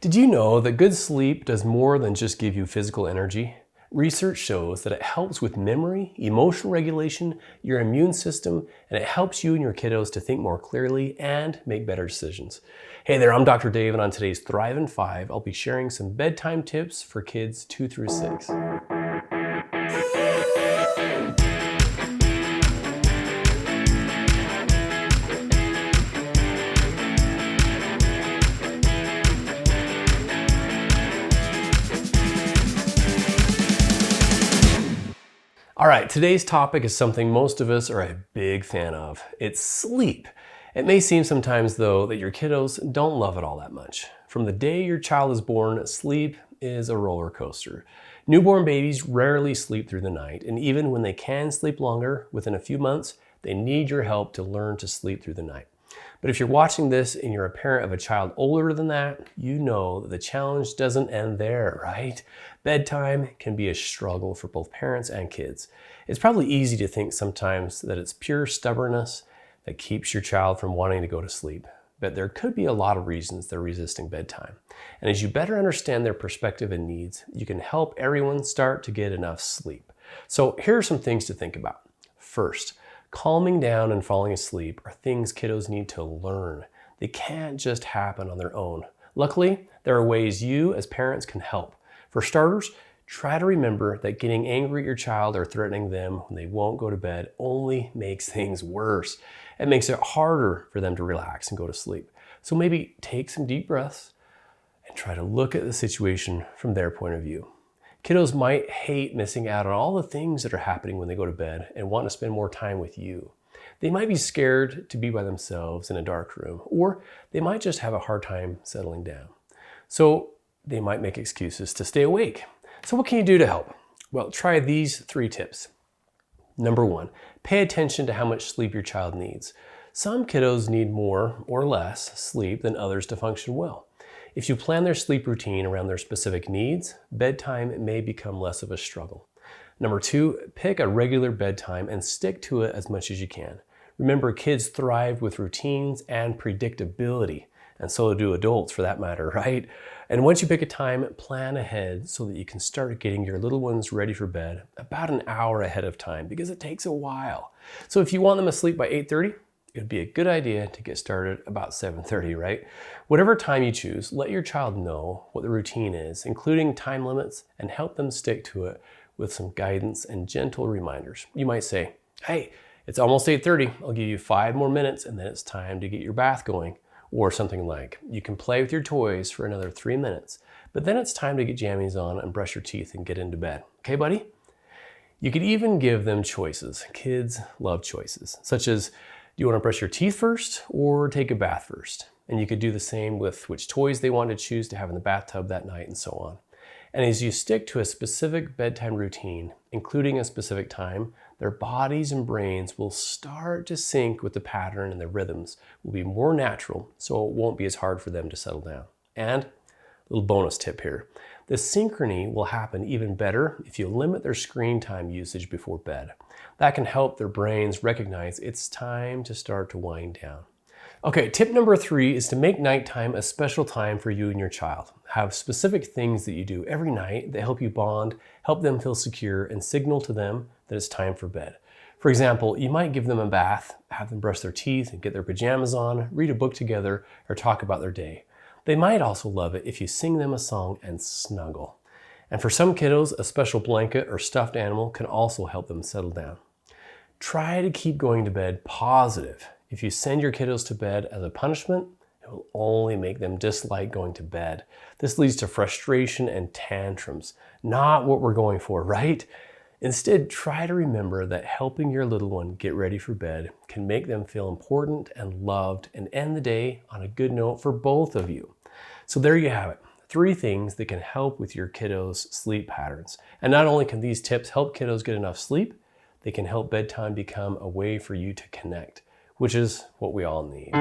Did you know that good sleep does more than just give you physical energy? Research shows that it helps with memory, emotional regulation, your immune system, and it helps you and your kiddos to think more clearly and make better decisions. Hey there, I'm Dr. Dave, and on today's Thrive in 5, I'll be sharing some bedtime tips for kids 2 through 6. All right, today's topic is something most of us are a big fan of. It's sleep. It may seem sometimes, though, that your kiddos don't love it all that much. From the day your child is born, sleep is a roller coaster. Newborn babies rarely sleep through the night, and even when they can sleep longer, within a few months, they need your help to learn to sleep through the night. But if you're watching this and you're a parent of a child older than that, you know that the challenge doesn't end there, right? Bedtime can be a struggle for both parents and kids. It's probably easy to think sometimes that it's pure stubbornness that keeps your child from wanting to go to sleep. But there could be a lot of reasons they're resisting bedtime. And as you better understand their perspective and needs, you can help everyone start to get enough sleep. So here are some things to think about. First, calming down and falling asleep are things kiddos need to learn. They can't just happen on their own. Luckily, there are ways you as parents can help. For starters, try to remember that getting angry at your child or threatening them when they won't go to bed only makes things worse. It makes it harder for them to relax and go to sleep. So maybe take some deep breaths and try to look at the situation from their point of view. Kiddos might hate missing out on all the things that are happening when they go to bed and want to spend more time with you. They might be scared to be by themselves in a dark room, or they might just have a hard time settling down. So they might make excuses to stay awake. So what can you do to help? Well, try these 3 tips. Number 1, pay attention to how much sleep your child needs. Some kiddos need more or less sleep than others to function well. If you plan their sleep routine around their specific needs, bedtime may become less of a struggle. Number 2, pick a regular bedtime and stick to it as much as you can. Remember, kids thrive with routines and predictability, and so do adults for that matter, right? And once you pick a time, plan ahead so that you can start getting your little ones ready for bed about an hour ahead of time, because it takes a while. So if you want them asleep by 8:30, it would be a good idea to get started about 7:30, right? Whatever time you choose, let your child know what the routine is, including time limits, and help them stick to it with some guidance and gentle reminders. You might say, hey, it's almost 8:30. I'll give you 5 more minutes and then it's time to get your bath going. Or something like, you can play with your toys for another 3 minutes, but then it's time to get jammies on and brush your teeth and get into bed. Okay, buddy? You could even give them choices. Kids love choices, such as, do you want to brush your teeth first or take a bath first? And you could do the same with which toys they want to choose to have in the bathtub that night and so on. And as you stick to a specific bedtime routine, including a specific time, their bodies and brains will start to sync with the pattern, and the rhythms will be more natural, so it won't be as hard for them to settle down. And a little bonus tip here. The synchrony will happen even better if you limit their screen time usage before bed. That can help their brains recognize it's time to start to wind down. Okay, tip number 3 is to make nighttime a special time for you and your child. Have specific things that you do every night that help you bond, help them feel secure, and signal to them that it's time for bed. For example, you might give them a bath, have them brush their teeth and get their pajamas on, read a book together, or talk about their day. They might also love it if you sing them a song and snuggle. And for some kiddos, a special blanket or stuffed animal can also help them settle down. Try to keep going to bed positive. If you send your kiddos to bed as a punishment, it will only make them dislike going to bed. This leads to frustration and tantrums, not what we're going for, right? Instead, try to remember that helping your little one get ready for bed can make them feel important and loved and end the day on a good note for both of you. So there you have it, 3 things that can help with your kiddos' sleep patterns. And not only can these tips help kiddos get enough sleep, they can help bedtime become a way for you to connect, which is what we all need.